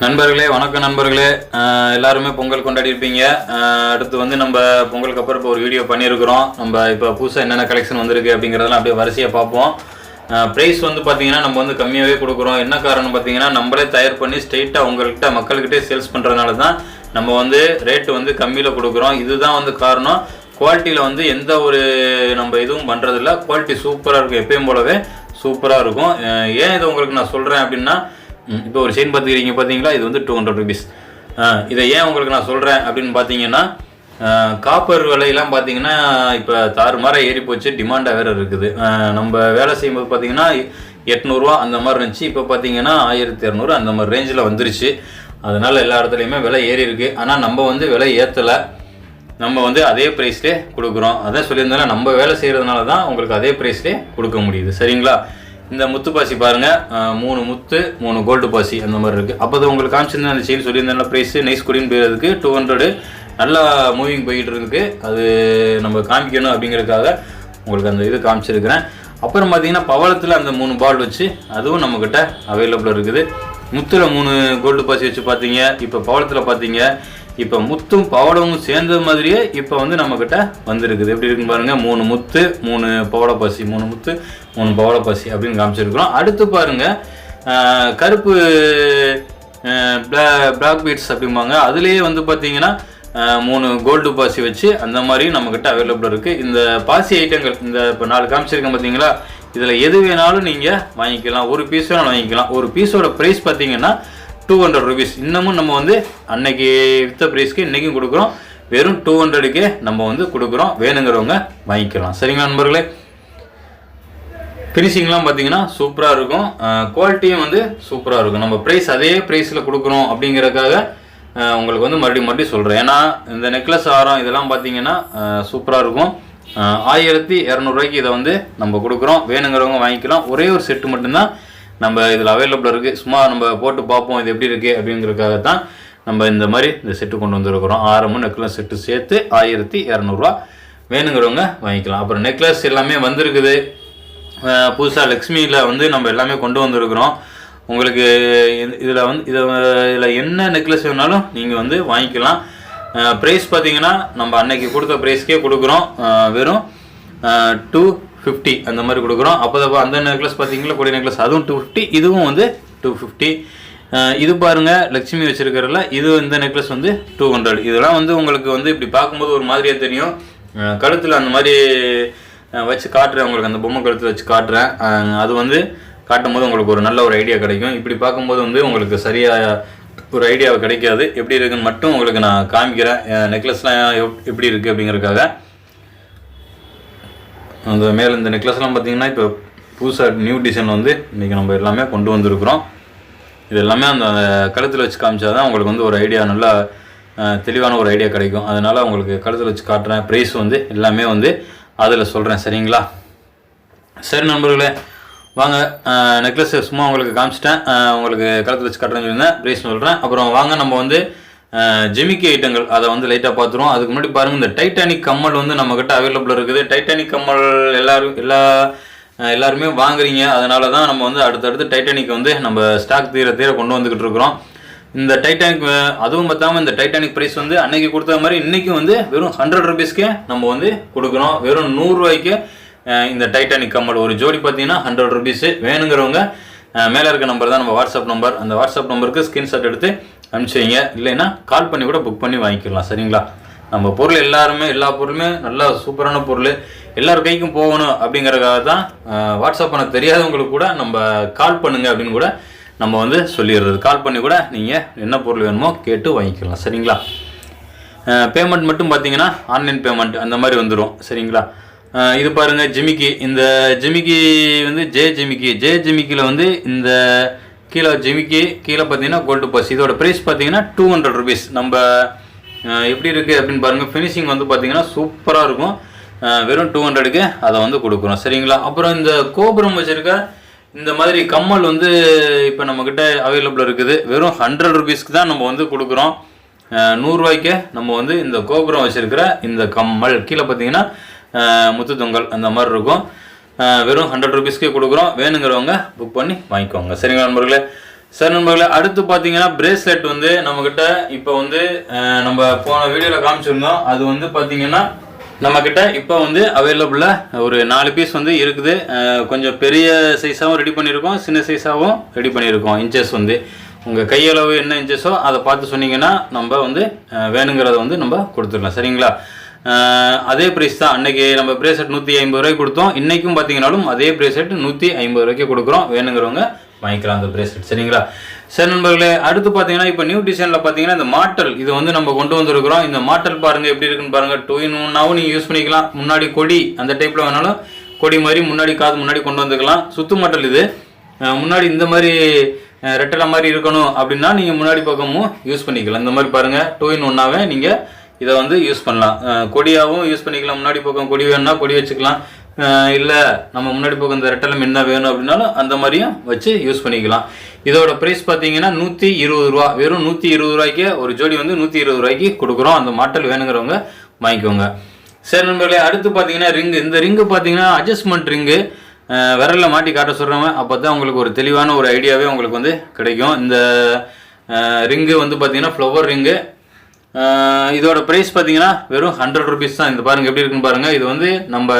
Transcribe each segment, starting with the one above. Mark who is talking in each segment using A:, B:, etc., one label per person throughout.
A: நண்பர்களே வணக்கம் நண்பர்களே, எல்லாருமே பொங்கல் கொண்டாடி இருப்பீங்க. அடுத்து வந்து நம்ம பொங்கலுக்கு அப்புறம் இப்போ ஒரு வீடியோ பண்ணியிருக்கிறோம். நம்ம இப்போ புதுசாக என்னென்ன கலெக்ஷன் வந்திருக்கு அப்படிங்கிறதெல்லாம் அப்படியே வரிசையாக பார்ப்போம். ப்ரைஸ் வந்து பார்த்தீங்கன்னா நம்ம வந்து கம்மியாகவே கொடுக்குறோம். என்ன காரணம் பார்த்தீங்கன்னா நம்மளே தயார் பண்ணி ஸ்ட்ரெயிட்டாக உங்கள்கிட்ட மக்கள்கிட்டே சேல்ஸ் பண்ணுறதுனால தான் நம்ம வந்து ரேட்டு வந்து கம்மியில் கொடுக்குறோம். இதுதான் வந்து காரணம். குவாலிட்டியில் வந்து எந்த ஒரு நம்ம இதுவும் பண்ணுறதில்ல. குவாலிட்டி சூப்பராக இருக்கும், எப்பயும் போலவே சூப்பராக இருக்கும். ஏன் இதை உங்களுக்கு நான் சொல்கிறேன் அப்படின்னா, இப்போ ஒரு செயின் பார்த்துக்கிறீங்க பார்த்தீங்களா, இது வந்து 200 ருபீஸ். இதை ஏன் உங்களுக்கு நான் சொல்கிறேன் அப்படின்னு பார்த்தீங்கன்னா, காப்பர் விலையெல்லாம் பார்த்தீங்கன்னா இப்போ தாறுமாறாக ஏறி போச்சு, டிமாண்டாக வேறு இருக்குது. நம்ம வேலை செய்யும்போது பார்த்தீங்கன்னா 800 அந்த மாதிரி இருந்துச்சு. இப்போ பார்த்தீங்கன்னா 1200 அந்த மாதிரி ரேஞ்சில் வந்துருச்சு. அதனால் எல்லா இடத்துலையுமே விலை ஏறி இருக்குது. ஆனால் நம்ம வந்து விலை ஏற்றலை, நம்ம வந்து அதே ப்ரைஸ்லேயே கொடுக்குறோம். அதான் சொல்லியிருந்தாலும் நம்ம வேலை செய்கிறதுனால தான் உங்களுக்கு அதே ப்ரைஸ்லேயே கொடுக்க முடியுது. சரிங்களா? இந்த முத்து பாசி பாருங்கள், 3 முத்து 3 கோல்டு பாசி அந்த மாதிரி இருக்குது. அப்போ தான் உங்களுக்கு காமிச்சிருந்தேன் அந்த செயின் சொல்லியிருந்தேன் ப்ரைஸு. நைஸ் குடின்னு போயிருக்கு 200, நல்லா மூவிங் போயிட்டு இருக்குது. அது நம்ம காமிக்கணும் அப்படிங்கிறதுக்காக உங்களுக்கு அந்த இது காமிச்சிருக்கிறேன். அப்புறம் பார்த்தீங்கன்னா பவளத்தில் அந்த 3 பால் வச்சு அதுவும் நம்மக்கிட்ட அவைலபிளாக இருக்குது. முத்தில் 3 கோல்டு பாசி வச்சு பார்த்தீங்க. இப்போ பவளத்தில் பார்த்தீங்க, இப்போ முத்தும் பவளமும் சேர்ந்த மாதிரியே இப்போ வந்து நம்மக்கிட்ட வந்துருக்குது. எப்படி இருக்குன்னு பாருங்கள், 3 முத்து 3 பவளப்பாசி, 3 முத்து 3 பவளப்பாசி அப்படின்னு காமிச்சிருக்கிறோம். அடுத்து பாருங்கள், கருப்பு பிளாக் பீட்ஸ் அப்படிம்பாங்க, அதுலேயே வந்து பார்த்தீங்கன்னா 3 கோல்டு பாசி வச்சு அந்த மாதிரி நம்மக்கிட்ட அவைலபிளாக இருக்குது. இந்த பாசி ஐட்டங்கள் இந்த இப்போ 4 காமிச்சிருக்கேன் பார்த்தீங்களா, இதில் எது வேணாலும் நீங்கள் வாங்கிக்கலாம். ஒரு பீஸ் வேணாலும் வாங்கிக்கலாம். ஒரு பீஸோட ப்ரைஸ் பார்த்தீங்கன்னா 200 ருபீஸ். இன்னமும் நம்ம வந்து அன்னைக்கு விற்ற ப்ரைஸ்க்கு இன்றைக்கும் கொடுக்குறோம். வெறும் 200க்கே நம்ம வந்து கொடுக்குறோம். வேணுங்கிறவங்க வாங்கிக்கலாம். சரிங்களா நண்பர்களே? ஃபினிஷிங்லாம் பார்த்தீங்கன்னா சூப்பராக இருக்கும், குவாலிட்டியும் வந்து சூப்பராக இருக்கும். நம்ம ப்ரைஸ் அதே ப்ரைஸில் கொடுக்குறோம் அப்படிங்கிறதுக்காக உங்களுக்கு வந்து மறுபடியும் சொல்கிறேன். ஏன்னா இந்த நெக்லஸ் ஆரம் இதெல்லாம் பார்த்தீங்கன்னா சூப்பராக இருக்கும். 1200 இதை வந்து நம்ம கொடுக்குறோம். வேணுங்கிறவங்க வாங்கிக்கலாம். ஒரே ஒரு செட்டு மட்டும்தான் நம்ம இதில் அவைலபிளாக இருக்குது. சும்மா நம்ம போட்டு பார்ப்போம் இது எப்படி இருக்குது அப்படிங்கிறதுக்காகத்தான் நம்ம இந்த மாதிரி இந்த செட்டு கொண்டு வந்துருக்கிறோம். ஆரமும் நெக்லஸ் செட்டு சேர்த்து 1200 வேணுங்கிறவங்க வாங்கிக்கலாம். அப்புறம் நெக்லஸ் எல்லாமே வந்திருக்குது. புதுசாக லக்ஷ்மியில் வந்து நம்ம எல்லாமே கொண்டு வந்திருக்கிறோம். உங்களுக்கு இதில் என்ன நெக்லஸ் வேணாலும் நீங்கள் வந்து வாங்கிக்கலாம். ப்ரைஸ் பார்த்தீங்கன்னா நம்ம அன்னைக்கு கொடுத்த ப்ரைஸ்க்கே கொடுக்குறோம். வெறும் 250 அந்த மாதிரி கொடுக்குறோம். அப்போ அந்த நெக்லஸ் பார்த்தீங்களா, கொடி நெக்லஸ், அதுவும் 250, இதுவும் வந்து 250. இது பாருங்கள் லக்ஷ்மி வச்சுருக்கிறதுல இது இந்த நெக்லஸ் வந்து 200. இதெல்லாம் வந்து உங்களுக்கு வந்து இப்படி பார்க்கும்போது ஒரு மாதிரியாக தெரியும். கழுத்தில் அந்த மாதிரி வச்சு காட்டுறேன் உங்களுக்கு, அந்த பொம்மை கழுத்தில் வச்சு காட்டுறேன். அது வந்து காட்டும் போது உங்களுக்கு ஒரு நல்ல ஒரு ஐடியா கிடைக்கும். இப்படி பார்க்கும்போது வந்து உங்களுக்கு சரியாக ஒரு ஐடியாவை கிடைக்காது. எப்படி இருக்குன்னு மட்டும் உங்களுக்கு நான் காமிக்கிறேன். நெக்லஸ்லாம் எப்படி இருக்குது அப்படிங்கிறதுக்காக. அந்த மேலே இந்த நெக்லஸ்லாம் பார்த்தீங்கன்னா இப்போ புதுசாக நியூ டிசைன் வந்து இன்றைக்கி நம்ம எல்லாமே கொண்டு வந்திருக்கிறோம். இது எல்லாமே அந்த கழுத்தில் வச்சு காமிச்சா தான் உங்களுக்கு வந்து ஒரு ஐடியா, நல்லா தெளிவான ஒரு ஐடியா கிடைக்கும். அதனால் உங்களுக்கு கழுத்தில் வச்சு காட்டுறேன். ப்ரைஸ் வந்து எல்லாமே வந்து அதில் சொல்கிறேன். சரிங்களா? சரி நண்பர்களே, வாங்க நெக்லஸ் சும்மா உங்களுக்கு காமிச்சிட்டேன். உங்களுக்கு கழுத்தில் வச்சு காட்டுறேன்னு சொல்லியிருந்தேன். ப்ரைஸ் சொல்கிறேன். அப்புறம் வாங்க நம்ம வந்து ஜிமிக்கி ஐட்டங்கள் அதை வந்து லைட்டாக பார்த்துருவோம். அதுக்கு முன்னாடி பாருங்கள், இந்த டைட்டானிக் கம்மல் வந்து நம்மக்கிட்ட அவைலபிளாக இருக்குது. டைட்டானிக் கம்மல் எல்லாருமே வாங்குறீங்க. அதனால தான் நம்ம வந்து அடுத்தடுத்து டைட்டானிக் வந்து நம்ம ஸ்டாக் தீர கொண்டு வந்துக்கிட்டு இருக்கிறோம். இந்த டைட்டானிக் அதுவும் பார்த்தாமல் இந்த டைட்டானிக் ப்ரைஸ் வந்து அன்னைக்கு கொடுத்த மாதிரி இன்றைக்கும் வந்து வெறும் 100 ருபீஸ்க்கே நம்ம வந்து கொடுக்குறோம். வெறும் 100 ரூபாய்க்கு இந்த டைட்டானிக் கம்மல் ஒரு ஜோடி பார்த்தீங்கன்னா 100 ருபீஸு. வேணுங்கிறவங்க மேலே இருக்க நம்பர் தான் நம்ம வாட்ஸ்அப் நம்பர். அந்த வாட்ஸ்அப் நம்பருக்கு ஸ்கிரீன்ஷாட் எடுத்து அனுப்பிச்சி வைங்க. இல்லைன்னா கால் பண்ணி கூட புக் பண்ணி வாங்கிக்கலாம். சரிங்களா? நம்ம பொருள் எல்லா பொருளுமே நல்லா சூப்பரான பொருள் எல்லார் கைக்கும் போகணும் அப்படிங்கிறதுக்காக தான் வாட்ஸ்அப் பண்ண தெரியாதவங்களுக்கு கூட நம்ம கால் பண்ணுங்க அப்படின்னு கூட நம்ம வந்து சொல்லிடுறது. கால் பண்ணி கூட நீங்கள் என்ன பொருள் வேணுமோ கேட்டு வாங்கிக்கலாம். சரிங்களா? பேமெண்ட் மட்டும் பார்த்தீங்கன்னா ஆன்லைன் பேமெண்ட் அந்த மாதிரி வந்துடும். சரிங்களா? இது பாருங்கள் ஜிமிக்கி. இந்த ஜிமிக்கி வந்து ஜே ஜிமிக்கியில் வந்து இந்த கீழே ஜிமிக்கி கீழே பார்த்தீங்கன்னா கோல்டு பாஸ். இதோட ப்ரைஸ் பார்த்தீங்கன்னா 200 ருபீஸ். நம்ம எப்படி இருக்குது அப்படின்னு பாருங்கள். ஃபினிஷிங் வந்து பார்த்தீங்கன்னா சூப்பராக இருக்கும். வெறும் 200க்கு அதை வந்து கொடுக்குறோம். சரிங்களா? அப்புறம் இந்த கோபுரம் வச்சுருக்க இந்த மாதிரி கம்மல் வந்து இப்போ நம்மக்கிட்ட அவைலபிளாக இருக்குது. வெறும் 100 ருபீஸ்க்கு தான் நம்ம வந்து கொடுக்குறோம். 100 ரூபாய்க்கு நம்ம வந்து இந்த கோபுரம் வச்சுருக்கிற இந்த கம்மல் கீழே பார்த்தீங்கன்னா முத்து தொங்கல் அந்த மாதிரி இருக்கும். வெறும் 100 ருபீஸ்க்கே கொடுக்குறோம். வேணுங்கிறவங்க புக் பண்ணி வாங்கிக்கோங்க. சரிங்களா நண்பர்களே? சார் நண்பர்களே, அடுத்து பார்த்தீங்கன்னா பிரேஸ்லெட் வந்து நம்மக்கிட்ட இப்போ வந்து நம்ம போன வீடியோவில் காமிச்சிருந்தோம். அது வந்து பார்த்தீங்கன்னா நம்மக்கிட்ட இப்போ வந்து அவைலபிளாக ஒரு 4 பீஸ் வந்து இருக்குது. கொஞ்சம் பெரிய சைஸாகவும் ரெடி பண்ணியிருக்கோம், சின்ன சைஸாகவும் ரெடி பண்ணியிருக்கோம். இன்ச்சஸ் வந்து உங்கள் கையளவு என்ன இன்ச்சஸோ அதை பார்த்து சொன்னீங்கன்னா நம்ம வந்து வேணுங்கிறத வந்து நம்ம கொடுத்துடலாம். சரிங்களா? அதே ப்ரைஸ் தான். அன்றைக்கி நம்ம பிரேஸ்லெட் 150 ரூபாய்க்கு கொடுத்தோம். இன்றைக்கும் பார்த்தீங்கன்னாலும் அதே பிரேஸ்லெட் 150 ரூபாய்க்கு கொடுக்குறோம். வேணுங்கிறவங்க வாங்கிக்கலாம் அந்த பிரேஸ்லெட். சரிங்களா? சரி நண்பர்களே, அடுத்து பார்த்தீங்கன்னா இப்போ நியூ டிசைனில் பார்த்தீங்கன்னா இந்த மாட்டல் இது வந்து நம்ம கொண்டு வந்துருக்குறோம். இந்த மாட்டல் பாருங்கள் எப்படி இருக்குன்னு பாருங்கள். 2-in-1 நீங்கள் யூஸ் பண்ணிக்கலாம். முன்னாடி கொடி அந்த டைப்பில் வேணாலும் கொடி மாதிரி முன்னாடி காது முன்னாடி கொண்டு வந்துக்கலாம். சுத்து மாட்டல் இது. முன்னாடி இந்த மாதிரி ரெட்டலை மாதிரி இருக்கணும் அப்படின்னா நீங்கள் முன்னாடி பக்கமும் யூஸ் பண்ணிக்கலாம். இந்த மாதிரி பாருங்கள் 2-in-1 நீங்கள் இதை வந்து யூஸ் பண்ணலாம். கொடியாகவும் யூஸ் பண்ணிக்கலாம். முன்னாடி பக்கம் கொடி வேணும்னா கொடி வச்சுக்கலாம். இல்லை நம்ம முன்னாடி பக்கம் இந்த ரெட்டலை மீன் தான் வேணும் அப்படின்னாலும் அந்த மாதிரியும் வச்சு யூஸ் பண்ணிக்கலாம். இதோட ப்ரைஸ் பார்த்தீங்கன்னா 120 ரூபா. வெறும் 120 ரூபாய்க்கு ஒரு ஜோடி வந்து 120 ரூபாய்க்கு கொடுக்குறோம். அந்த மாட்டல் வேணுங்கிறவங்க வாங்கிக்கோங்க. சரி நண்பர்களே, அடுத்து பார்த்தீங்கன்னா ரிங்கு. இந்த ரிங்கு பார்த்தீங்கன்னா அட்ஜஸ்ட்மெண்ட் ரிங்கு. விரலில் மாட்டி காட்ட சொல்கிறவங்க அப்போ தான் உங்களுக்கு ஒரு தெளிவான ஒரு ஐடியாவே உங்களுக்கு வந்து கிடைக்கும். இந்த ரிங்கு வந்து பார்த்தீங்கன்னா ஃப்ளவர் ரிங்கு. இதோட ப்ரைஸ் பார்த்தீங்கன்னா வெறும் 100 ருபீஸ் தான். இந்த பாருங்கள் எப்படி இருக்குன்னு பாருங்கள். இது வந்து நம்ம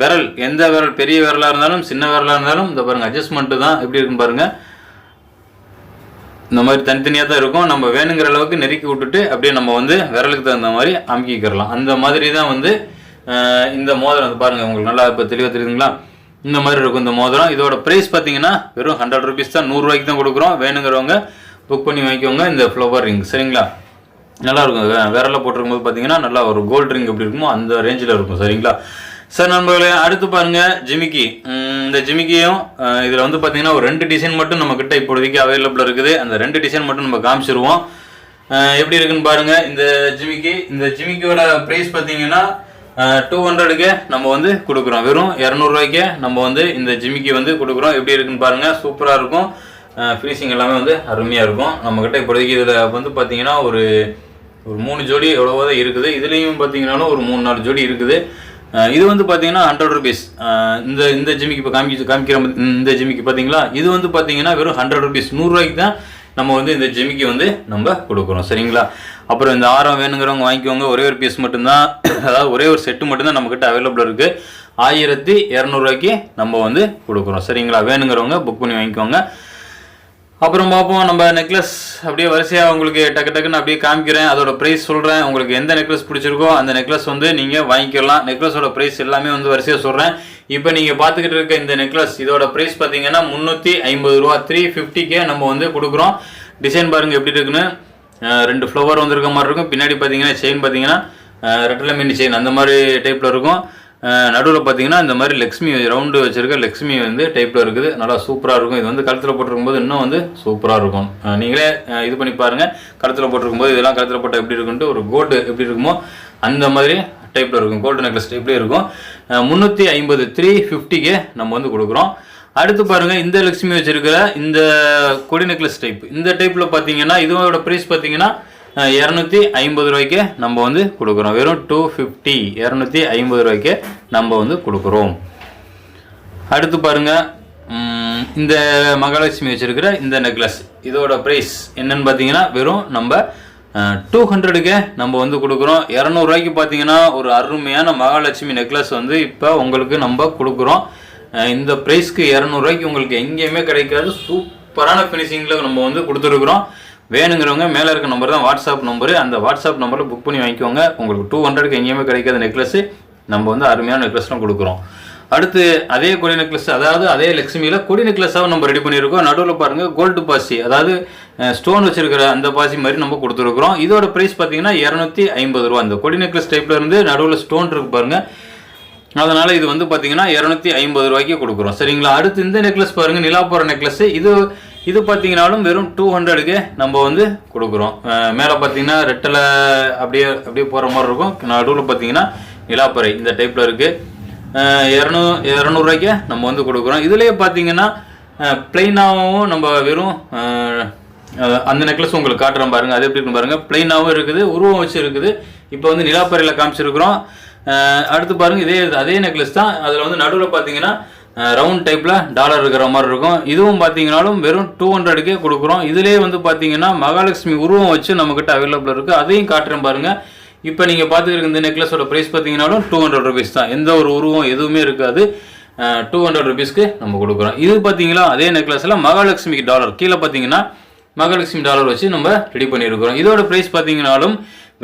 A: விரல் எந்த விரல் பெரிய விரலாக இருந்தாலும் சின்ன விரலாக இருந்தாலும் இந்த பாருங்கள் அட்ஜஸ்ட்மெண்ட்டு தான் எப்படி இருக்குன்னு பாருங்கள். இந்த மாதிரி தனித்தனியாக தான் இருக்கும். நம்ம வேணுங்கிற அளவுக்கு நெருக்கி விட்டுட்டு அப்படியே நம்ம வந்து விரலுக்கு தகுந்த மாதிரி அமுக்கிக்கிறலாம். அந்த மாதிரி தான் வந்து இந்த மோதிரம் வந்து பாருங்கள் உங்களுக்கு நல்லா இப்போ தெளிவாக தெரியுதுங்களா? இந்த மாதிரி இருக்கும் இந்த மோதிரம். இதோட ப்ரைஸ் பார்த்தீங்கன்னா வெறும் 100 ருபீஸ் தான். 100 ரூபாய்க்கு தான் கொடுக்குறோம். வேணுங்கிறவங்க புக் பண்ணி வாங்கிக்கோங்க இந்த ஃப்ளவர் ரிங். சரிங்களா? நல்லா இருக்கும். விரலில் போட்டிருக்கும் போது பார்த்தீங்கன்னா நல்லா ஒரு கோல்டு ரிங் எப்படி இருக்குமோ அந்த ரேஞ்சில் இருக்கும். சரிங்களா? சார் நண்பர்களே, அடுத்து பாருங்கள் ஜிமிக்கி. இந்த ஜிமிக்கியும் இதில் வந்து பார்த்தீங்கன்னா ஒரு 2 டிசைன் மட்டும் நம்மக்கிட்ட இப்போதைக்கு அவைலபிளாக இருக்குது. அந்த 2 டிசைன் மட்டும் நம்ம காமிச்சிருவோம். எப்படி இருக்குன்னு பாருங்கள் இந்த ஜிமிக்கி. இந்த ஜிமிக்கியோட ப்ரைஸ் பார்த்தீங்கன்னா 200க்கு நம்ம வந்து கொடுக்குறோம். வெறும் 200 ரூபாய்க்கு நம்ம வந்து இந்த ஜிமிக்கி வந்து கொடுக்குறோம். எப்படி இருக்குன்னு பாருங்கள். சூப்பராக இருக்கும். ஃபினிஷிங் எல்லாமே வந்து அருமையாக இருக்கும். நம்மக்கிட்ட இப்போதைக்கு இதில் வந்து பார்த்தீங்கன்னா ஒரு 3 ஜோடி எவ்வளவோ தான் இருக்குது. இதுலேயும் பார்த்தீங்கன்னாலும் ஒரு 3-4 ஜோடி இருக்குது. இது வந்து பார்த்தீங்கன்னா 100 ருபீஸ். இந்த ஜிமிக்கு இப்போ காமிக்கிற இந்த ஜிமிக்கு பார்த்தீங்களா, இது வந்து பார்த்தீங்கன்னா வெறும் 100 ருபீஸ். 100 ரூபாய்க்கு தான் நம்ம வந்து இந்த ஜிமிக்கி வந்து நம்ம கொடுக்குறோம். சரிங்களா? அப்புறம் இந்த ஆரம் வேணுங்கிறவங்க வாங்கிக்கோங்க. ஒரே ஒரு பீஸ் மட்டும்தான், அதாவது ஒரே ஒரு செட்டு மட்டும்தான் நம்மக்கிட்ட அவைலபிளாக இருக்குது. 1200 ரூபாய்க்கு நம்ம வந்து கொடுக்குறோம். சரிங்களா? வேணுங்கிறவங்க புக் பண்ணி வாங்கிக்கோங்க. அப்புறம் பார்ப்போம் நம்ம நெக்லஸ் அப்படியே வரிசையாக உங்களுக்கு டக்குன்னு அப்படியே காமிக்கிறேன். அதோட ப்ரைஸ் சொல்கிறேன். உங்களுக்கு எந்த நெக்லஸ் பிடிச்சிருக்கோ அந்த நெக்லஸ் வந்து நீங்கள் வாங்கிக்கலாம். நெக்லஸோட ப்ரைஸ் எல்லாமே வந்து வரிசையாக சொல்கிறேன். இப்போ நீங்கள் பார்த்துக்கிட்டு இருக்க இந்த நெக்லஸ் இதோட ப்ரைஸ் பார்த்தீங்கன்னா 350 ரூபா. 350க்கே நம்ம வந்து கொடுக்குறோம். டிசைன் பாருங்கள் எப்படி இருக்குன்னு. 2 ஃப்ளவர் வந்துருக்க மாதிரி இருக்கும். பின்னாடி பார்த்தீங்கன்னா செயின் பார்த்தீங்கன்னா ரெட்டலை மீன் செயின் அந்த மாதிரி டைப்பில் இருக்கும். நடுவில் பார்த்தீங்கன்னா இந்த மாதிரி லக்ஷ்மி ரவுண்டு வச்சுருக்க லக்ஷ்மி வந்து டைப்பில் இருக்குது. நல்லா சூப்பராக இருக்கும். இது வந்து கழுத்தில் போட்டிருக்கும்போது இன்னும் வந்து சூப்பராக இருக்கும். நீங்களே இது பண்ணி பாருங்கள். கழுத்தில் போட்டிருக்கும்போது இதெல்லாம் கழுத்தில் போட்டால் எப்படி இருக்குன்ட்டு ஒரு கோல்டு எப்படி இருக்குமோ அந்த மாதிரி டைப்பில் இருக்கும். கோல்டு நெக்லஸ் டைப்லேயே இருக்கும். 350 350க்கே நம்ம வந்து கொடுக்குறோம். அடுத்து பாருங்கள் இந்த லக்ஷ்மி வச்சுருக்கிற இந்த கொடி நெக்லஸ் டைப். இந்த டைப்பில் பார்த்தீங்கன்னா இதோட ப்ரைஸ் பார்த்தீங்கன்னா 250 ரூபாய்க்கு நம்ம வந்து கொடுக்குறோம். வெறும் 250 250 ரூபாய்க்கு நம்ம வந்து கொடுக்குறோம். அடுத்து பாருங்கள் இந்த மகாலட்சுமி வச்சுருக்கிற இந்த நெக்லஸ் இதோட ப்ரைஸ் என்னன்னு பார்த்தீங்கன்னா வெறும் நம்ம 200க்கு நம்ம வந்து கொடுக்குறோம். 200 ரூபாய்க்கு பார்த்தீங்கன்னா ஒரு அருமையான மகாலட்சுமி நெக்லஸ் வந்து இப்போ உங்களுக்கு நம்ம கொடுக்குறோம். இந்த ப்ரைஸ்க்கு 200 ரூபாய்க்கு உங்களுக்கு எங்கேயுமே கிடைக்காது. சூப்பரான ஃபினிஷிங்கில் நம்ம வந்து கொடுத்துருக்குறோம். வேணுங்கிறவங்க மேலே இருக்க நம்பர் தான் வாட்ஸ்அப் நம்பரு. அந்த வாட்ஸ்அப் நம்பரில் புக் பண்ணி வாங்கிக்கோங்க. உங்களுக்கு 200க்கு எங்கேயுமே கிடைக்காத நெக்லஸ் நம்ம வந்து அருமையான நெக்லஸ்லாம் கொடுக்குறோம். அடுத்து அதே கொடி நெக்லஸ், அதாவது அதே லக்ஷ்மியில் கொடி நெக்லஸாகவும் நம்ம ரெடி பண்ணியிருக்கோம். நடுவில் பாருங்கள் கோல்டு பாசி, அதாவது ஸ்டோன் வச்சுருக்கிற அந்த பாசி மாதிரி நம்ம கொடுத்துருக்குறோம். இதோட ப்ரைஸ் பார்த்தீங்கன்னா 250 ரூபா. அந்த கொடி நெக்லஸ் டைப்பில் இருந்து நடுவில் ஸ்டோன் இருக்கு பாருங்கள். அதனால் இது வந்து பார்த்தீங்கன்னா 250 ரூபாய்க்கு கொடுக்குறோம். சரிங்களா? அடுத்து இந்த நெக்லஸ் பாருங்கள், நிலாப்போற நெக்லஸ். இது பார்த்தீங்கன்னாலும் வெறும் 200க்கு நம்ம வந்து கொடுக்குறோம். மேலே பார்த்தீங்கன்னா ரெட்டலை அப்படியே போகிற மாதிரி இருக்கும். நடுவில் பார்த்தீங்கன்னா நிலாப்பறை இந்த டைப்பில் இருக்குது. 200 ரூபாய்க்கு நம்ம வந்து கொடுக்குறோம். இதுலேயே பார்த்தீங்கன்னா பிளைனாகவும் நம்ம வெறும் அந்த நெக்லஸ் உங்களுக்கு காட்டுறோம் பாருங்கள். அது எப்படி இருக்குன்னு பாருங்கள். பிளைனாகவும் இருக்குது, உருவம் வச்சு இருக்குது. இப்போ வந்து நிலாப்பறையில் காமிச்சிருக்கிறோம். அடுத்து பாருங்கள் அதே நெக்லஸ் தான். அதில் வந்து நடுவில் பார்த்தீங்கன்னா ரவுண்ட் டைப்பில் டாலர் இருக்கிற மாதிரி இருக்கும். இதுவும் பார்த்தீங்கன்னாலும் வெறும் 200க்கே கொடுக்குறோம். இதுலேயே வந்து பார்த்தீங்கன்னா மகாலட்சுமி உருவம் வச்சு நம்மக்கிட்ட அவைலபிள் இருக்குது. அதையும் காட்டுறேன் பாருங்கள். இப்போ நீங்கள் பார்த்துருக்க இந்த நெக்லஸோட ப்ரைஸ் பார்த்தீங்கன்னாலும் 200 ருபீஸ் தான். எந்த ஒரு உருவம் எதுவுமே இருக்காது. 200 ருபீஸ்க்கு நம்ம கொடுக்குறோம். இது பார்த்தீங்களா அதே நெக்லஸில் மகாலட்சுமி டாலர் கீழே பார்த்தீங்கன்னா மகாலட்சுமி டாலர் வச்சு நம்ம ரெடி பண்ணியிருக்கிறோம். இதோட ப்ரைஸ் பார்த்தீங்கன்னாலும்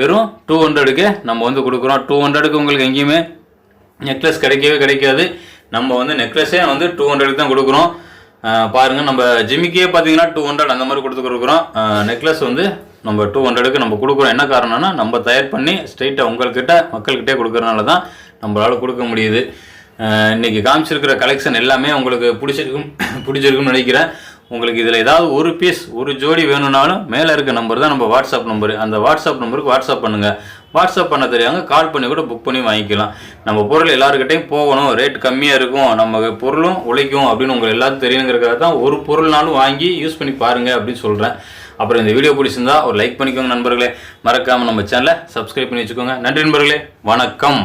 A: வெறும் 200க்கு நம்ம வந்து கொடுக்குறோம். 200க்கு உங்களுக்கு எங்கேயுமே நெக்லஸ் கிடைக்கவே கிடைக்காது. நம்ம வந்து நெக்லஸே வந்து 200க்கு தான் கொடுக்குறோம். பாருங்கள், நம்ம ஜிமிக்கே பார்த்தீங்கன்னா 200 அந்த மாதிரி கொடுக்குறோம். நெக்லஸ் வந்து நம்ம 200க்கு நம்ம கொடுக்குறோம். என்ன காரணம்னா நம்ம தயார் பண்ணி ஸ்ட்ரைட்டாக உங்கள்கிட்ட மக்கள்கிட்டே கொடுக்குறதுனால தான் நம்மளால் கொடுக்க முடியுது. இன்றைக்கி காமிச்சிருக்கிற கலெக்ஷன் எல்லாமே உங்களுக்கு பிடிச்சிருக்குன்னு நினைக்கிறேன். உங்களுக்கு இதில் ஏதாவது ஒரு பீஸ் ஒரு ஜோடி வேணும்னாலும் மேலே இருக்க நம்பர் தான் நம்ம வாட்ஸ்அப் நம்பரு. அந்த வாட்ஸ்அப் நம்பருக்கு வாட்ஸ்அப் பண்ணுங்கள். வாட்ஸ்அப் பண்ண தெரியாங்க கால் பண்ணி கூட புக் பண்ணி வாங்கிக்கலாம். நம்ம பொருள் எல்லாருக்கிட்டையும் போகணும், ரேட் கம்மியாக இருக்கும், நம்ம பொருளும் உழைக்கும் அப்படின்னு உங்களுக்கு எல்லாரும் தெரியுங்கிறதுக்காக தான் ஒரு பொருள்னாலும் வாங்கி யூஸ் பண்ணி பாருங்கள் அப்படின்னு சொல்கிறேன். அப்புறம் இந்த வீடியோ பிடிச்சிருந்தா ஒரு லைக் பண்ணிக்கோங்க நண்பர்களே. மறக்காமல் நம்ம சேனலை சப்ஸ்கிரைப் பண்ணி வச்சுக்கோங்க. நன்றி நண்பர்களே, வணக்கம்.